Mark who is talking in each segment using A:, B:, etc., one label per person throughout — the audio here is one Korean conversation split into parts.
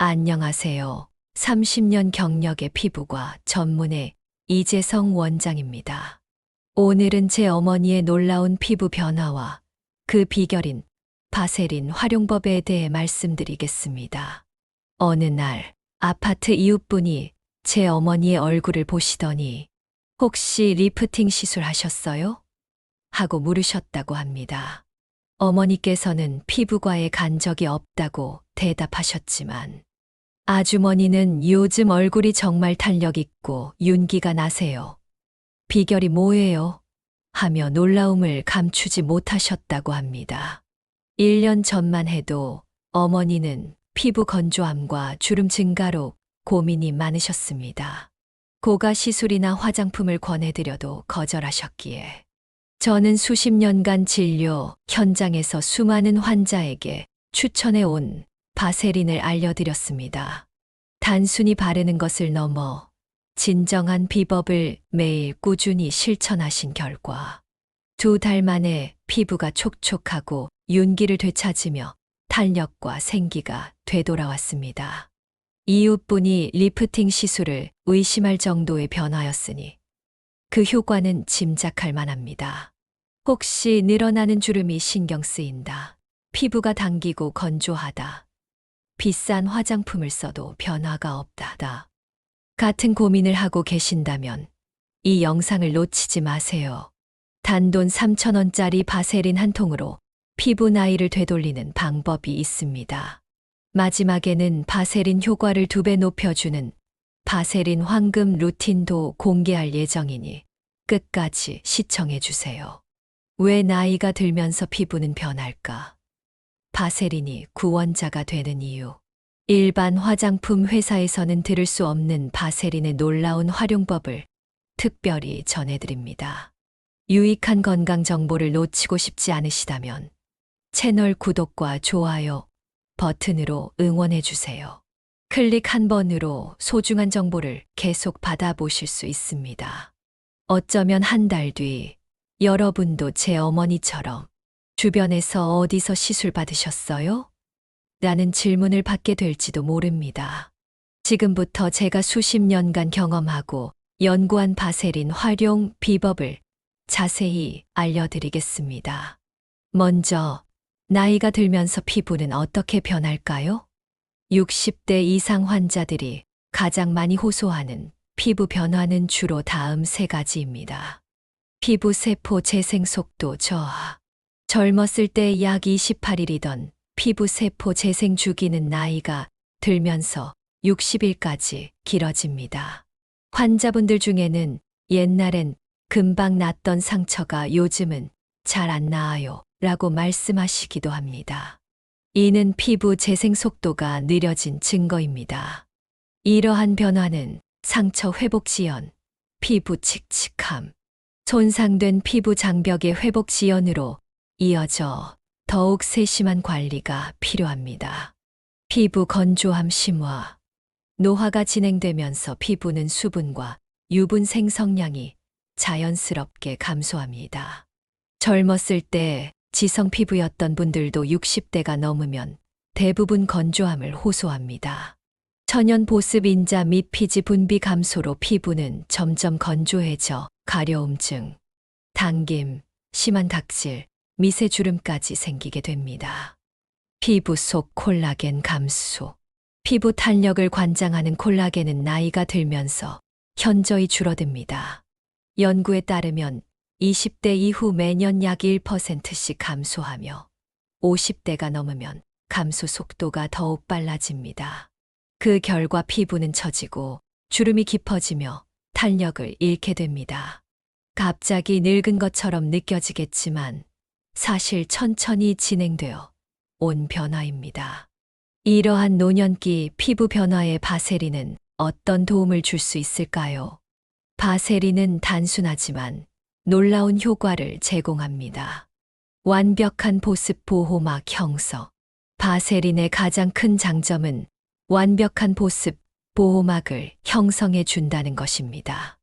A: 안녕하세요. 30년 경력의 피부과 전문의 이재성 원장입니다. 오늘은 제 어머니의 놀라운 피부 변화와 그 비결인 바세린 활용법에 대해 말씀드리겠습니다. 어느 날 아파트 이웃분이 제 어머니의 얼굴을 보시더니 혹시 리프팅 시술하셨어요? 하고 물으셨다고 합니다. 어머니께서는 피부과에 간 적이 없다고 대답하셨지만 아주머니는 요즘 얼굴이 정말 탄력 있고 윤기가 나세요. 비결이 뭐예요? 하며 놀라움을 감추지 못하셨다고 합니다. 1년 전만 해도 어머니는 피부 건조함과 주름 증가로 고민이 많으셨습니다. 고가 시술이나 화장품을 권해드려도 거절하셨기에 저는 수십 년간 진료 현장에서 수많은 환자에게 추천해 온 바세린을 알려드렸습니다. 단순히 바르는 것을 넘어 진정한 비법을 매일 꾸준히 실천하신 결과 2달 만에 피부가 촉촉하고 윤기를 되찾으며 탄력과 생기가 되돌아왔습니다. 이웃분이 리프팅 시술을 의심할 정도의 변화였으니 그 효과는 짐작할 만합니다. 혹시 늘어나는 주름이 신경 쓰인다. 피부가 당기고 건조하다. 비싼 화장품을 써도 변화가 없다. 같은 고민을 하고 계신다면 이 영상을 놓치지 마세요. 단돈 3,000원짜리 바세린 한 통으로 피부 나이를 되돌리는 방법이 있습니다. 마지막에는 바세린 효과를 2배 높여주는 바세린 황금 루틴도 공개할 예정이니 끝까지 시청해 주세요. 왜 나이가 들면서 피부는 변할까? 바세린이 구원자가 되는 이유. 일반 화장품 회사에서는 들을 수 없는 바세린의 놀라운 활용법을 특별히 전해드립니다. 유익한 건강 정보를 놓치고 싶지 않으시다면 채널 구독과 좋아요 버튼으로 응원해 주세요. 클릭 한 번으로 소중한 정보를 계속 받아보실 수 있습니다. 어쩌면 한 달 뒤 여러분도 제 어머니처럼 주변에서 어디서 시술 받으셨어요? 라는 질문을 받게 될지도 모릅니다. 지금부터 제가 수십 년간 경험하고 연구한 바세린 활용 비법을 자세히 알려드리겠습니다. 먼저 나이가 들면서 피부는 어떻게 변할까요? 60대 이상 환자들이 가장 많이 호소하는 피부 변화는 주로 다음 3가지입니다. 피부 세포 재생 속도 저하. 젊었을 때 약 28일이던 피부 세포 재생 주기는 나이가 들면서 60일까지 길어집니다. 환자분들 중에는 옛날엔 금방 낫던 상처가 요즘은 잘 안 나아요 라고 말씀하시기도 합니다. 이는 피부 재생 속도가 느려진 증거입니다. 이러한 변화는 상처 회복 지연, 피부 칙칙함, 손상된 피부 장벽의 회복 지연으로 이어져 더욱 세심한 관리가 필요합니다. 피부 건조함 심화. 노화가 진행되면서 피부는 수분과 유분 생성량이 자연스럽게 감소합니다. 젊었을 때 지성 피부였던 분들도 60대가 넘으면 대부분 건조함을 호소합니다. 천연 보습 인자 및 피지 분비 감소로 피부는 점점 건조해져 가려움증, 당김, 심한 각질, 미세 주름까지 생기게 됩니다. 피부 속 콜라겐 감소. 피부 탄력을 관장하는 콜라겐은 나이가 들면서 현저히 줄어듭니다. 연구에 따르면 20대 이후 매년 약 1%씩 감소하며 50대가 넘으면 감소 속도가 더욱 빨라집니다. 그 결과 피부는 처지고 주름이 깊어지며 탄력을 잃게 됩니다. 갑자기 늙은 것처럼 느껴지겠지만 사실 천천히 진행되어 온 변화입니다. 이러한 노년기 피부 변화에 바세린은 어떤 도움을 줄 수 있을까요? 바세린은 단순하지만 놀라운 효과를 제공합니다. 완벽한 보습 보호막 형성. 바세린의 가장 큰 장점은 완벽한 보습 보호막을 형성해 준다는 것입니다.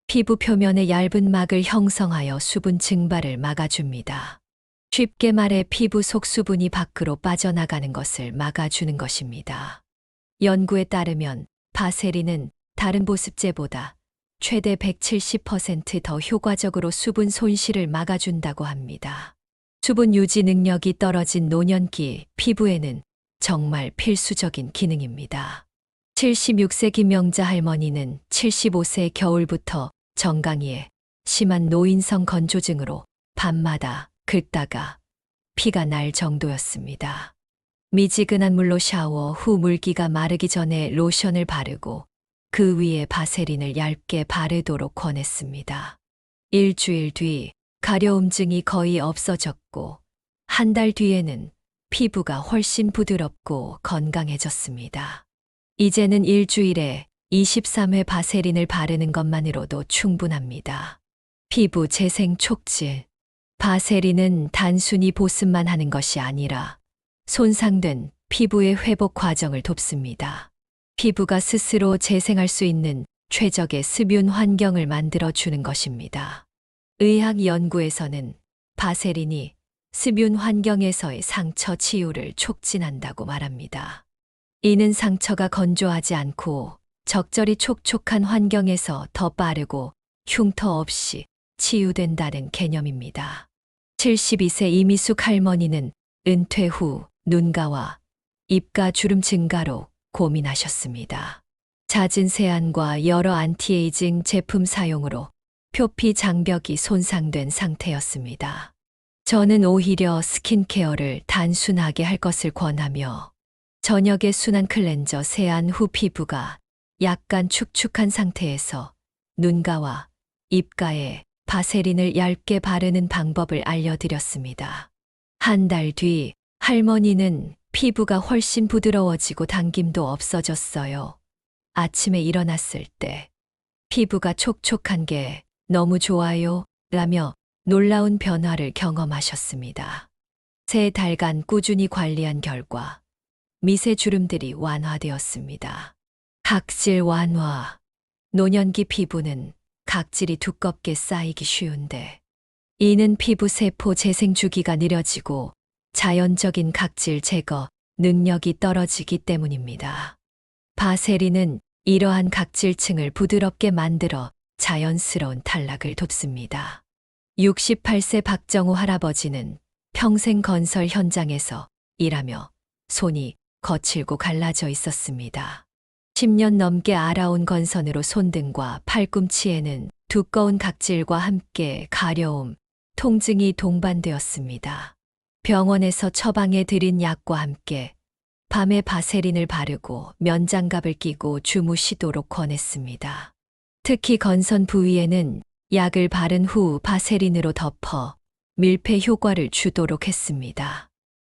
A: 피부 표면의 얇은 막을 형성하여 수분 증발을 막아줍니다. 쉽게 말해 피부 속 수분이 밖으로 빠져나가는 것을 막아주는 것입니다. 연구에 따르면 바세린은 다른 보습제보다 최대 170%더 효과적으로 수분 손실을 막아준다고 합니다. 수분 유지 능력이 떨어진 노년기 피부에는 정말 필수적인 기능입니다. 76세 김명자 할머니는 75세 겨울부터 정강이에 심한 노인성 건조증으로 밤마다 긁다가 피가 날 정도였습니다. 미지근한 물로 샤워 후 물기가 마르기 전에 로션을 바르고 그 위에 바세린을 얇게 바르도록 권했습니다. 일주일 뒤 가려움증이 거의 없어졌고 한 달 뒤에는 피부가 훨씬 부드럽고 건강해졌습니다. 이제는 일주일에 23회 바세린을 바르는 것만으로도 충분합니다. 피부 재생 촉진. 바세린은 단순히 보습만 하는 것이 아니라 손상된 피부의 회복 과정을 돕습니다. 피부가 스스로 재생할 수 있는 최적의 습윤 환경을 만들어주는 것입니다. 의학 연구에서는 바세린이 습윤 환경에서의 상처 치유를 촉진한다고 말합니다. 이는 상처가 건조하지 않고 적절히 촉촉한 환경에서 더 빠르고 흉터 없이 치유된다는 개념입니다. 72세 이미숙 할머니는 은퇴 후 눈가와 입가 주름 증가로 고민하셨습니다. 잦은 세안과 여러 안티에이징 제품 사용으로 표피 장벽이 손상된 상태였습니다. 저는 오히려 스킨케어를 단순하게 할 것을 권하며 저녁에 순한 클렌저 세안 후 피부가 약간 축축한 상태에서 눈가와 입가에 바세린을 얇게 바르는 방법을 알려드렸습니다. 한 달 뒤 할머니는 피부가 훨씬 부드러워지고 당김도 없어졌어요. 아침에 일어났을 때 피부가 촉촉한 게 너무 좋아요 라며 놀라운 변화를 경험하셨습니다. 3달간 꾸준히 관리한 결과 미세 주름들이 완화되었습니다. 각질 완화. 노년기 피부는 각질이 두껍게 쌓이기 쉬운데 이는 피부 세포 재생 주기가 느려지고 자연적인 각질 제거 능력이 떨어지기 때문입니다. 바세린은 이러한 각질층을 부드럽게 만들어 자연스러운 탈락을 돕습니다. 68세 박정우 할아버지는 평생 건설 현장에서 일하며 손이 거칠고 갈라져 있었습니다. 10년 넘게 알아온 건선으로 손등과 팔꿈치에는 두꺼운 각질과 함께 가려움, 통증이 동반되었습니다. 병원에서 처방해 드린 약과 함께 밤에 바세린을 바르고 면장갑을 끼고 주무시도록 권했습니다. 특히 건선 부위에는 약을 바른 후 바세린으로 덮어 밀폐 효과를 주도록 했습니다.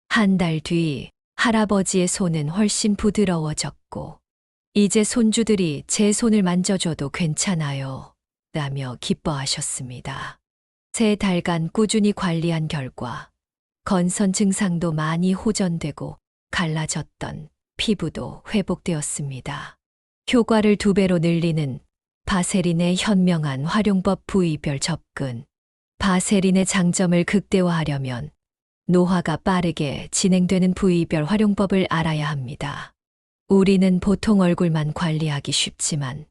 A: 한 달 뒤 할아버지의 손은 훨씬 부드러워졌고 이제 손주들이 제 손을 만져줘도 괜찮아요 라며 기뻐하셨습니다. 3달간 꾸준히 관리한 결과 건선 증상도 많이 호전되고 갈라졌던 피부도 회복되었습니다. 효과를 2배로 늘리는 바세린의 현명한 활용법. 부위별 접근. 바세린의 장점을 극대화하려면 노화가 빠르게 진행되는 부위별 활용법을 알아야 합니다. 우리는 보통 얼굴만 관리하기 쉽지만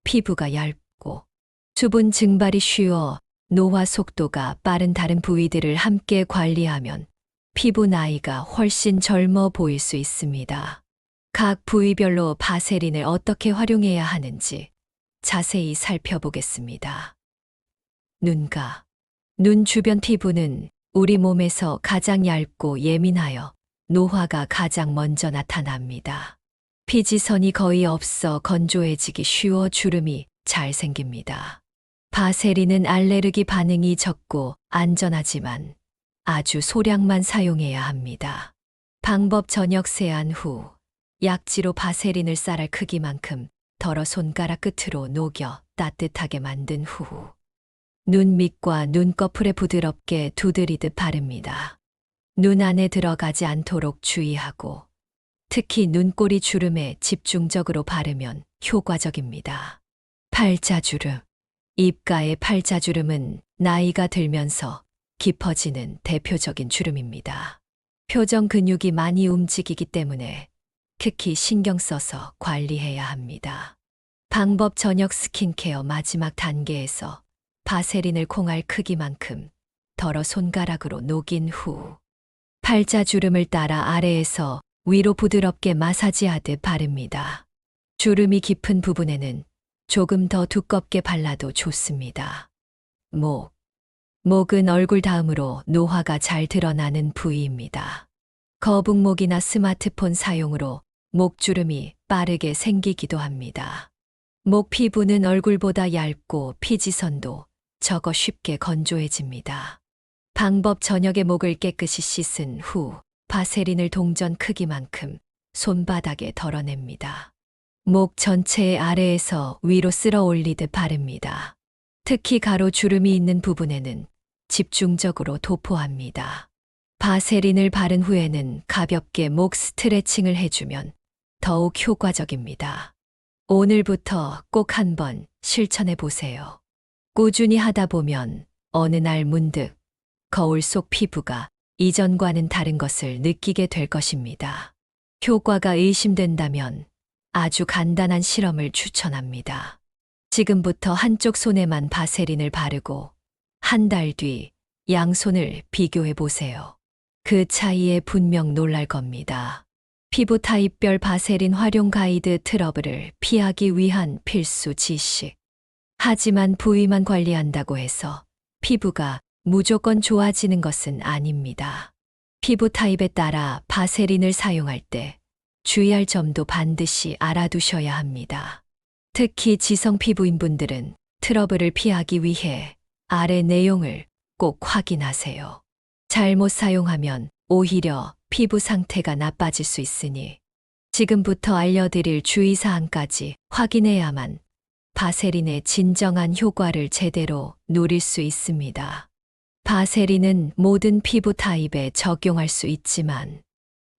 A: 피부가 얇고 수분 증발이 쉬워 노화 속도가 빠른 다른 부위들을 함께 관리하면 피부 나이가 훨씬 젊어 보일 수 있습니다. 각 부위별로 바세린을 어떻게 활용해야 하는지 자세히 살펴보겠습니다. 눈가. 눈 주변 피부는 우리 몸에서 가장 얇고 예민하여 노화가 가장 먼저 나타납니다. 피지선이 거의 없어 건조해지기 쉬워 주름이 잘 생깁니다. 바세린은 알레르기 반응이 적고 안전하지만 아주 소량만 사용해야 합니다. 방법. 저녁 세안 후 약지로 바세린을 쌀알 크기만큼 덜어 손가락 끝으로 녹여 따뜻하게 만든 후 눈 밑과 눈꺼풀에 부드럽게 두드리듯 바릅니다. 눈 안에 들어가지 않도록 주의하고 특히 눈꼬리 주름에 집중적으로 바르면 효과적입니다. 팔자주름. 입가의 팔자주름은 나이가 들면서 깊어지는 대표적인 주름입니다. 표정 근육이 많이 움직이기 때문에 특히 신경 써서 관리해야 합니다. 방법 저녁 스킨케어 마지막 단계에서 바세린을 콩알 크기만큼 덜어 손가락으로 녹인 후 팔자주름을 따라 아래에서 위로 부드럽게 마사지하듯 바릅니다. 주름이 깊은 부분에는 조금 더 두껍게 발라도 좋습니다. 목은 얼굴 다음으로 노화가 잘 드러나는 부위입니다. 거북목이나 스마트폰 사용으로 목주름이 빠르게 생기기도 합니다. 목 피부는 얼굴보다 얇고 피지선도 적어 쉽게 건조해집니다. 방법 저녁에 목을 깨끗이 씻은 후 바세린을 동전 크기만큼 손바닥에 덜어냅니다. 목 전체의 아래에서 위로 쓸어 올리듯 바릅니다. 특히 가로 주름이 있는 부분에는 집중적으로 도포합니다. 바세린을 바른 후에는 가볍게 목 스트레칭을 해주면 더욱 효과적입니다. 오늘부터 꼭 한번 실천해 보세요. 꾸준히 하다 보면 어느 날 문득 거울 속 피부가 이전과는 다른 것을 느끼게 될 것입니다. 효과가 의심된다면 아주 간단한 실험을 추천합니다. 지금부터 한쪽 손에만 바세린을 바르고 한 달 뒤 양손을 비교해 보세요. 그 차이에 분명 놀랄 겁니다. 피부 타입별 바세린 활용 가이드 트러블을 피하기 위한 필수 지식. 하지만 부위만 관리한다고 해서 피부가 무조건 좋아지는 것은 아닙니다. 피부 타입에 따라 바세린을 사용할 때 주의할 점도 반드시 알아두셔야 합니다. 특히 지성 피부인 분들은 트러블을 피하기 위해 아래 내용을 꼭 확인하세요. 잘못 사용하면 오히려 피부 상태가 나빠질 수 있으니 지금부터 알려드릴 주의사항까지 확인해야만 바세린의 진정한 효과를 제대로 누릴 수 있습니다. 바세린은 모든 피부 타입에 적용할 수 있지만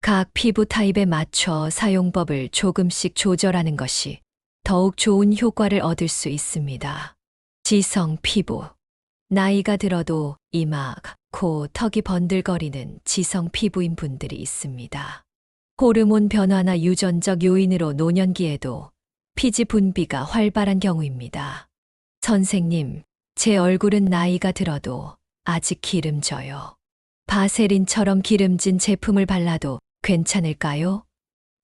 A: 각 피부 타입에 맞춰 사용법을 조금씩 조절하는 것이 더욱 좋은 효과를 얻을 수 있습니다. 지성 피부. 나이가 들어도 이마, 코, 턱이 번들거리는 지성 피부인 분들이 있습니다. 호르몬 변화나 유전적 요인으로 노년기에도 피지 분비가 활발한 경우입니다. 선생님, 제 얼굴은 나이가 들어도 아직 기름져요. 바세린처럼 기름진 제품을 발라도 괜찮을까요?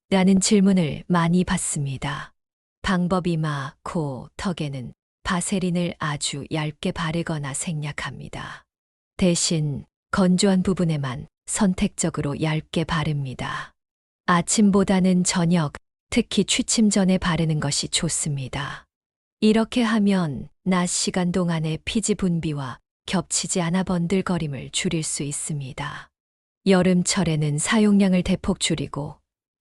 A: 라는 질문을 많이 받습니다. 방법 이마, 코, 턱에는 바세린을 아주 얇게 바르거나 생략합니다. 대신 건조한 부분에만 선택적으로 얇게 바릅니다. 아침보다는 저녁, 특히 취침 전에 바르는 것이 좋습니다. 이렇게 하면 낮 시간 동안의 피지 분비와 겹치지 않아 번들거림을 줄일 수 있습니다. 여름철에는 사용량을 대폭 줄이고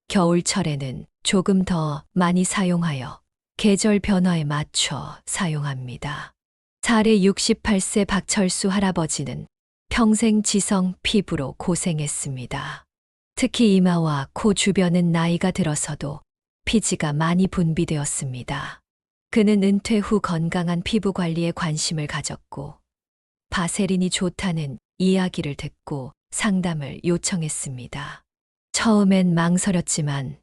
A: 겨울철에는 조금 더 많이 사용하여 계절 변화에 맞춰 사용합니다. 사례 68세 박철수 할아버지는 평생 지성 피부로 고생했습니다. 특히 이마와 코 주변은 나이가 들어서도 피지가 많이 분비되었습니다. 그는 은퇴 후 건강한 피부 관리에 관심을 가졌고 바세린이 좋다는 이야기를 듣고 상담을 요청했습니다. 처음엔 망설였지만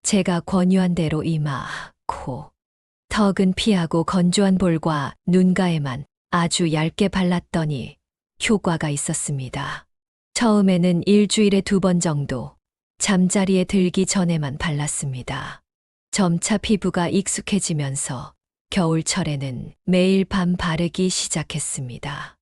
A: 제가 권유한 대로 이마, 코, 턱은 피하고 건조한 볼과 눈가에만 아주 얇게 발랐더니 효과가 있었습니다. 처음에는 일주일에 2번 정도 잠자리에 들기 전에만 발랐습니다. 점차 피부가 익숙해지면서 겨울철에는 매일 밤 바르기 시작했습니다.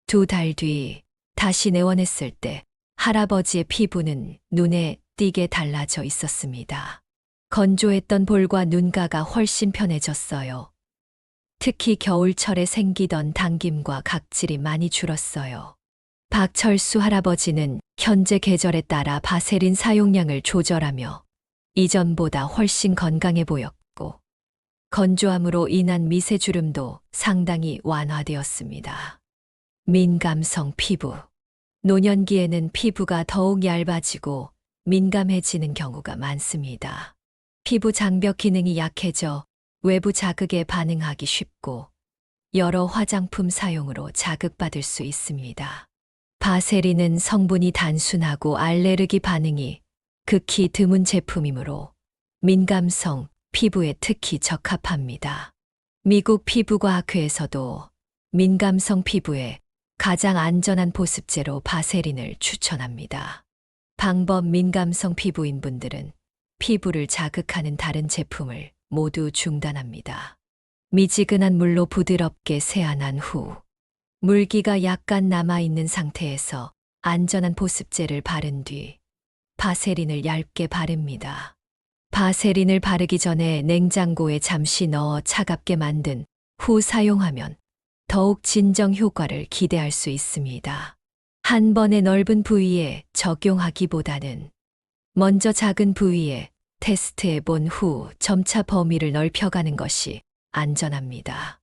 A: 2달 뒤 다시 내원했을 때 할아버지의 피부는 눈에 띄게 달라져 있었습니다. 건조했던 볼과 눈가가 훨씬 편해졌어요. 특히 겨울철에 생기던 당김과 각질이 많이 줄었어요. 박철수 할아버지는 현재 계절에 따라 바세린 사용량을 조절하며 이전보다 훨씬 건강해 보였고 건조함으로 인한 미세주름도 상당히 완화되었습니다. 민감성 피부. 노년기에는 피부가 더욱 얇아지고 민감해지는 경우가 많습니다. 피부 장벽 기능이 약해져 외부 자극에 반응하기 쉽고 여러 화장품 사용으로 자극받을 수 있습니다. 바세린은 성분이 단순하고 알레르기 반응이 극히 드문 제품이므로 민감성 피부에 특히 적합합니다. 미국 피부과학회에서도 민감성 피부에 가장 안전한 보습제로 바세린을 추천합니다. 방법: 민감성 피부인 분들은 피부를 자극하는 다른 제품을 모두 중단합니다. 미지근한 물로 부드럽게 세안한 후 물기가 약간 남아있는 상태에서 안전한 보습제를 바른 뒤 바세린을 얇게 바릅니다. 바세린을 바르기 전에 냉장고에 잠시 넣어 차갑게 만든 후 사용하면 더욱 진정 효과를 기대할 수 있습니다. 한 번에 넓은 부위에 적용하기보다는 먼저 작은 부위에 테스트해 본 후 점차 범위를 넓혀가는 것이 안전합니다.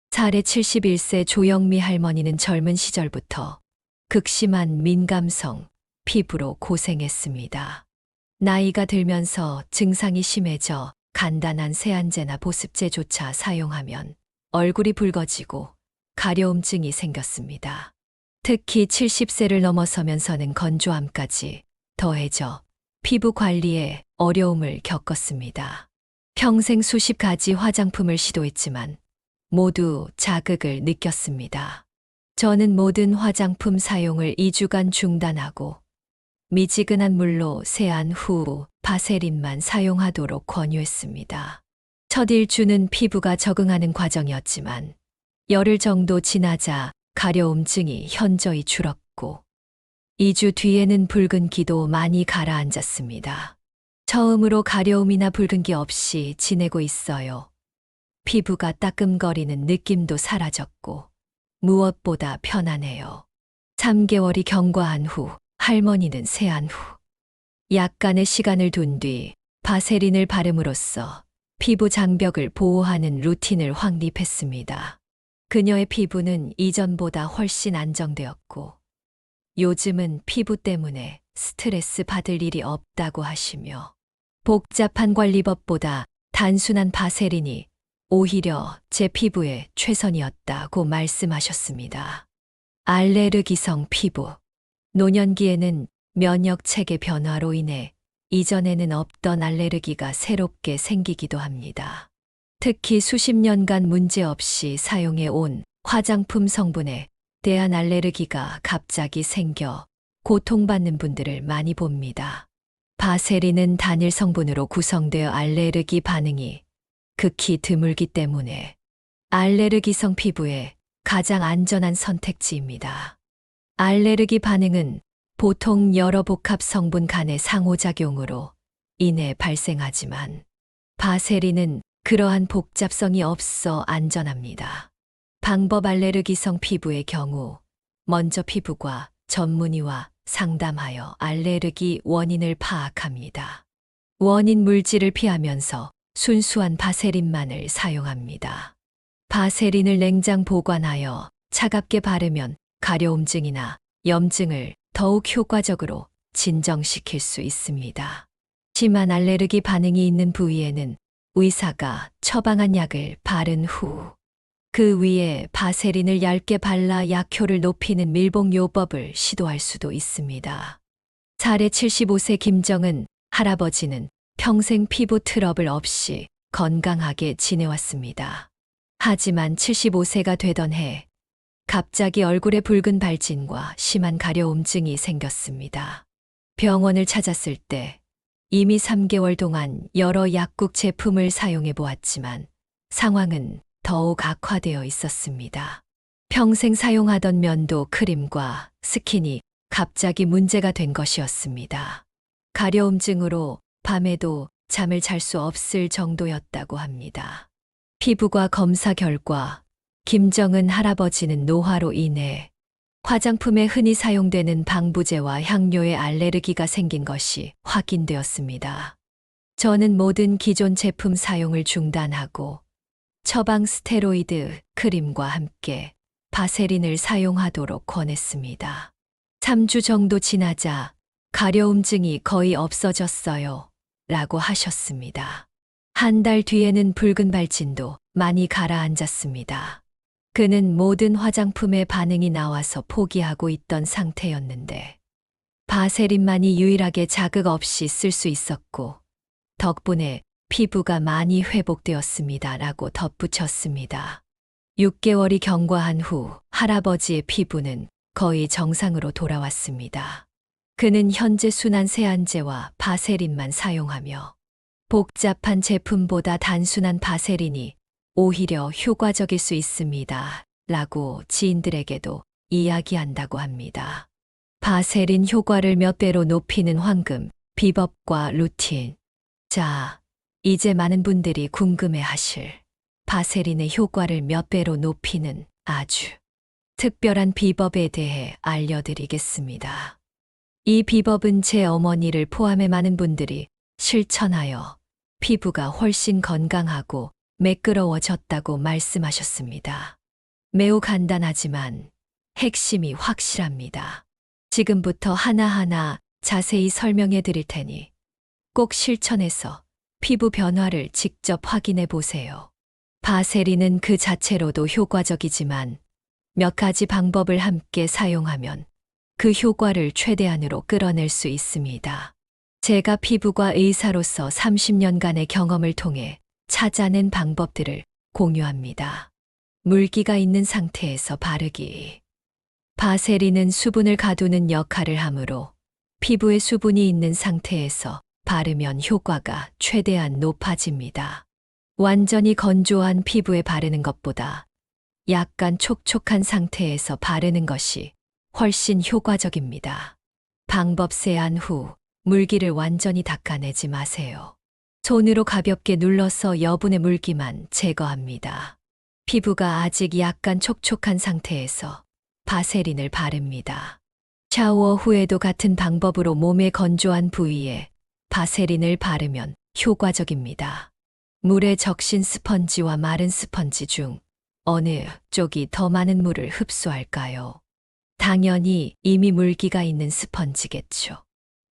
A: 사례 71세 조영미 할머니는 젊은 시절부터 극심한 민감성 피부로 고생했습니다. 나이가 들면서 증상이 심해져 간단한 세안제나 보습제조차 사용하면 얼굴이 붉어지고 가려움증이 생겼습니다. 특히 70세를 넘어서면서는 건조함까지 더해져 피부 관리에 어려움을 겪었습니다. 평생 수십 가지 화장품을 시도했지만 모두 자극을 느꼈습니다. 저는 모든 화장품 사용을 2주간 중단하고 미지근한 물로 세안 후 바세린만 사용하도록 권유했습니다. 첫 일주는 피부가 적응하는 과정이었지만 열흘 정도 지나자 가려움증이 현저히 줄었고 2주 뒤에는 붉은기도 많이 가라앉았습니다. 처음으로 가려움이나 붉은기 없이 지내고 있어요. 피부가 따끔거리는 느낌도 사라졌고 무엇보다 편안해요. 3개월이 경과한 후 할머니는 세안 후 약간의 시간을 둔 뒤 바세린을 바름으로써 피부 장벽을 보호하는 루틴을 확립했습니다. 그녀의 피부는 이전보다 훨씬 안정되었고 요즘은 피부 때문에 스트레스 받을 일이 없다고 하시며 복잡한 관리법보다 단순한 바세린이 오히려 제 피부에 최선이었다고 말씀하셨습니다. 알레르기성 피부. 노년기에는 면역 체계 변화로 인해 이전에는 없던 알레르기가 새롭게 생기기도 합니다. 특히 수십 년간 문제없이 사용해 온 화장품 성분에 대한 알레르기가 갑자기 생겨 고통받는 분들을 많이 봅니다. 바세린은 단일 성분으로 구성되어 알레르기 반응이 극히 드물기 때문에 알레르기성 피부에 가장 안전한 선택지입니다. 알레르기 반응은 보통 여러 복합 성분 간의 상호작용으로 인해 발생하지만 바세린은 그러한 복잡성이 없어 안전합니다. 방법: 알레르기성 피부의 경우 먼저 피부과 전문의와 상담하여 알레르기 원인을 파악합니다. 원인 물질을 피하면서 순수한 바세린만을 사용합니다. 바세린을 냉장 보관하여 차갑게 바르면 가려움증이나 염증을 더욱 효과적으로 진정시킬 수 있습니다. 심한 알레르기 반응이 있는 부위에는 의사가 처방한 약을 바른 후 그 위에 바세린을 얇게 발라 약효를 높이는 밀봉요법을 시도할 수도 있습니다. 사례 75세 김정은 할아버지는 평생 피부 트러블 없이 건강하게 지내왔습니다. 하지만 75세가 되던 해 갑자기 얼굴에 붉은 발진과 심한 가려움증이 생겼습니다. 병원을 찾았을 때 이미 3개월 동안 여러 약국 제품을 사용해 보았지만 상황은 더욱 악화되어 있었습니다. 평생 사용하던 면도 크림과 스킨이 갑자기 문제가 된 것이었습니다. 가려움증으로 밤에도 잠을 잘 수 없을 정도였다고 합니다. 피부과 검사 결과 김정은 할아버지는 노화로 인해 화장품에 흔히 사용되는 방부제와 향료에 알레르기가 생긴 것이 확인되었습니다. 저는 모든 기존 제품 사용을 중단하고 처방 스테로이드 크림과 함께 바세린을 사용하도록 권했습니다. 3주 정도 지나자 가려움증이 거의 없어졌어요. 라고 하셨습니다. 한 달 뒤에는 붉은 발진도 많이 가라앉았습니다. 그는 모든 화장품에 반응이 나와서 포기하고 있던 상태였는데 바세린만이 유일하게 자극 없이 쓸 수 있었고 덕분에 피부가 많이 회복되었습니다. 라고 덧붙였습니다. 6개월이 경과한 후 할아버지의 피부는 거의 정상으로 돌아왔습니다. 그는 현재 순한 세안제와 바세린만 사용하며 복잡한 제품보다 단순한 바세린이 오히려 효과적일 수 있습니다. 라고 지인들에게도 이야기한다고 합니다. 바세린 효과를 몇 배로 높이는 황금, 비법과 루틴. 자, 이제 많은 분들이 궁금해 하실 바세린의 효과를 몇 배로 높이는 아주 특별한 비법에 대해 알려드리겠습니다. 이 비법은 제 어머니를 포함해 많은 분들이 실천하여 피부가 훨씬 건강하고 매끄러워졌다고 말씀하셨습니다. 매우 간단하지만 핵심이 확실합니다. 지금부터 하나하나 자세히 설명해 드릴 테니 꼭 실천해서 피부 변화를 직접 확인해 보세요. 바세린은 그 자체로도 효과적이지만 몇 가지 방법을 함께 사용하면 그 효과를 최대한으로 끌어낼 수 있습니다. 제가 피부과 의사로서 30년간의 경험을 통해 찾아낸 방법들을 공유합니다. 물기가 있는 상태에서 바르기. 바세린은 수분을 가두는 역할을 하므로 피부에 수분이 있는 상태에서 바르면 효과가 최대한 높아집니다. 완전히 건조한 피부에 바르는 것보다 약간 촉촉한 상태에서 바르는 것이 훨씬 효과적입니다. 방법 세안 후 물기를 완전히 닦아내지 마세요. 손으로 가볍게 눌러서 여분의 물기만 제거합니다. 피부가 아직 약간 촉촉한 상태에서 바세린을 바릅니다. 샤워 후에도 같은 방법으로 몸의 건조한 부위에 바세린을 바르면 효과적입니다. 물에 적신 스펀지와 마른 스펀지 중 어느 쪽이 더 많은 물을 흡수할까요? 당연히 이미 물기가 있는 스펀지겠죠.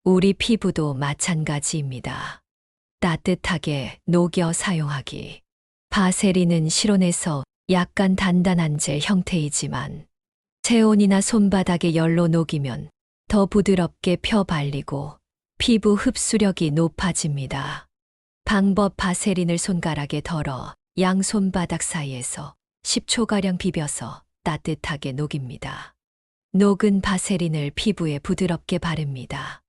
A: 우리 피부도 마찬가지입니다. 따뜻하게 녹여 사용하기. 바세린은 실온에서 약간 단단한 젤 형태이지만 체온이나 손바닥에 열로 녹이면 더 부드럽게 펴 발리고 피부 흡수력이 높아집니다. 방법 바세린을 손가락에 덜어 양 손바닥 사이에서 10초가량 비벼서 따뜻하게 녹입니다. 녹은 바세린을 피부에 부드럽게 바릅니다.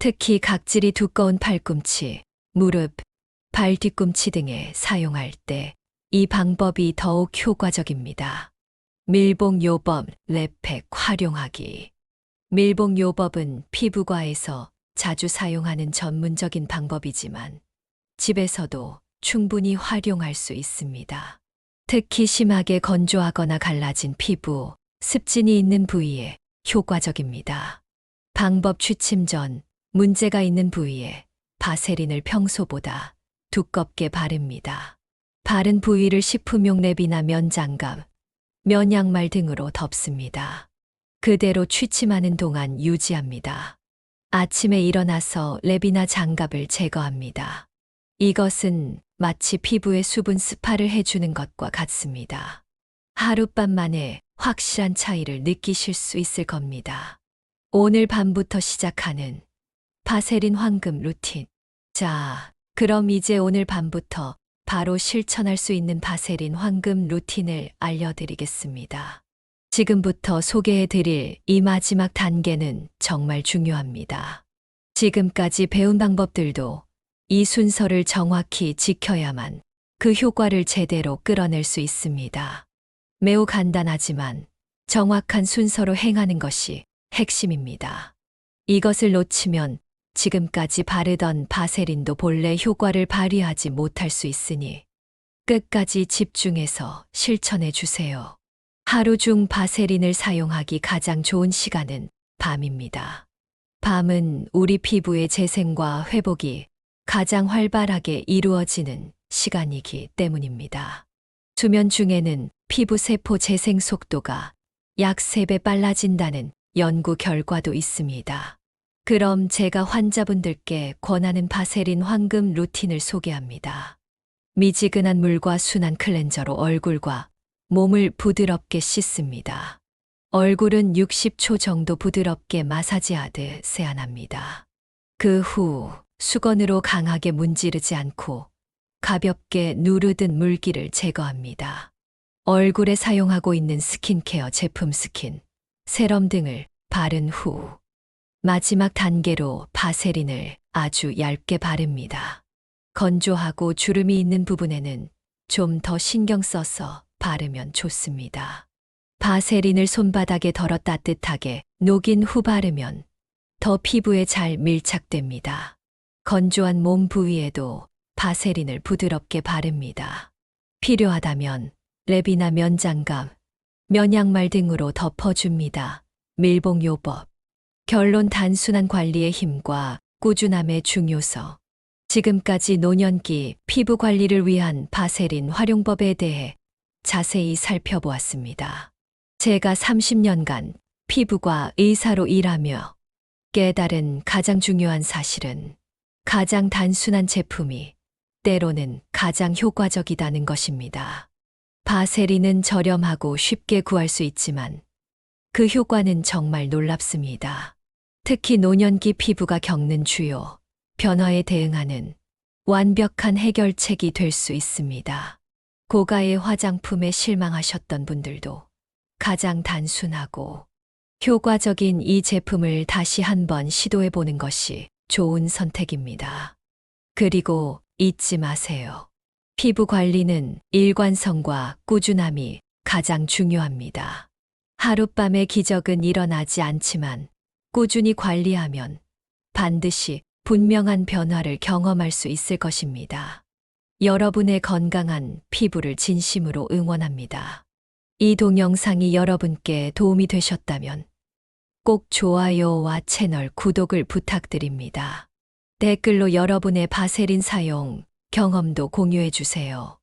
A: 특히 각질이 두꺼운 팔꿈치, 무릎, 발 뒤꿈치 등에 사용할 때 이 방법이 더욱 효과적입니다. 밀봉요법, 랩팩 활용하기. 밀봉요법은 피부과에서 자주 사용하는 전문적인 방법이지만 집에서도 충분히 활용할 수 있습니다. 특히 심하게 건조하거나 갈라진 피부, 습진이 있는 부위에 효과적입니다. 방법 취침 전 문제가 있는 부위에 바세린을 평소보다 두껍게 바릅니다. 바른 부위를 식품용 랩이나 면장갑, 면양말 등으로 덮습니다. 그대로 취침하는 동안 유지합니다. 아침에 일어나서 랩이나 장갑을 제거합니다. 이것은 마치 피부에 수분 스파를 해주는 것과 같습니다. 하룻밤 만에 확실한 차이를 느끼실 수 있을 겁니다. 오늘 밤부터 시작하는 바세린 황금 루틴. 자, 그럼 이제 오늘 밤부터 바로 실천할 수 있는 바세린 황금 루틴을 알려드리겠습니다. 지금부터 소개해드릴 이 마지막 단계는 정말 중요합니다. 지금까지 배운 방법들도 이 순서를 정확히 지켜야만 그 효과를 제대로 끌어낼 수 있습니다. 매우 간단하지만 정확한 순서로 행하는 것이 핵심입니다. 이것을 놓치면 지금까지 바르던 바세린도 본래 효과를 발휘하지 못할 수 있으니 끝까지 집중해서 실천해 주세요. 하루 중 바세린을 사용하기 가장 좋은 시간은 밤입니다. 밤은 우리 피부의 재생과 회복이 가장 활발하게 이루어지는 시간이기 때문입니다. 수면 중에는 피부 세포 재생 속도가 약 3배 빨라진다는 연구 결과도 있습니다. 그럼 제가 환자분들께 권하는 바세린 황금 루틴을 소개합니다. 미지근한 물과 순한 클렌저로 얼굴과 몸을 부드럽게 씻습니다. 얼굴은 60초 정도 부드럽게 마사지하듯 세안합니다. 그 후 수건으로 강하게 문지르지 않고 가볍게 누르듯 물기를 제거합니다. 얼굴에 사용하고 있는 스킨케어 제품 스킨, 세럼 등을 바른 후 마지막 단계로 바세린을 아주 얇게 바릅니다. 건조하고 주름이 있는 부분에는 좀 더 신경 써서 바르면 좋습니다. 바세린을 손바닥에 덜어 따뜻하게 녹인 후 바르면 더 피부에 잘 밀착됩니다. 건조한 몸 부위에도 바세린을 부드럽게 바릅니다. 필요하다면 랩이나 면장갑, 면양말 등으로 덮어줍니다. 밀봉요법. 결론 단순한 관리의 힘과 꾸준함의 중요성. 지금까지 노년기 피부 관리를 위한 바세린 활용법에 대해 자세히 살펴보았습니다. 제가 30년간 피부과 의사로 일하며 깨달은 가장 중요한 사실은 가장 단순한 제품이 때로는 가장 효과적이다는 것입니다. 바세린은 저렴하고 쉽게 구할 수 있지만 그 효과는 정말 놀랍습니다. 특히 노년기 피부가 겪는 주요 변화에 대응하는 완벽한 해결책이 될 수 있습니다. 고가의 화장품에 실망하셨던 분들도 가장 단순하고 효과적인 이 제품을 다시 한번 시도해 보는 것이 좋은 선택입니다. 그리고 잊지 마세요. 피부 관리는 일관성과 꾸준함이 가장 중요합니다. 하룻밤에 기적은 일어나지 않지만 꾸준히 관리하면 반드시 분명한 변화를 경험할 수 있을 것입니다. 여러분의 건강한 피부를 진심으로 응원합니다. 이 동영상이 여러분께 도움이 되셨다면 꼭 좋아요와 채널 구독을 부탁드립니다. 댓글로 여러분의 바세린 사용 경험도 공유해 주세요.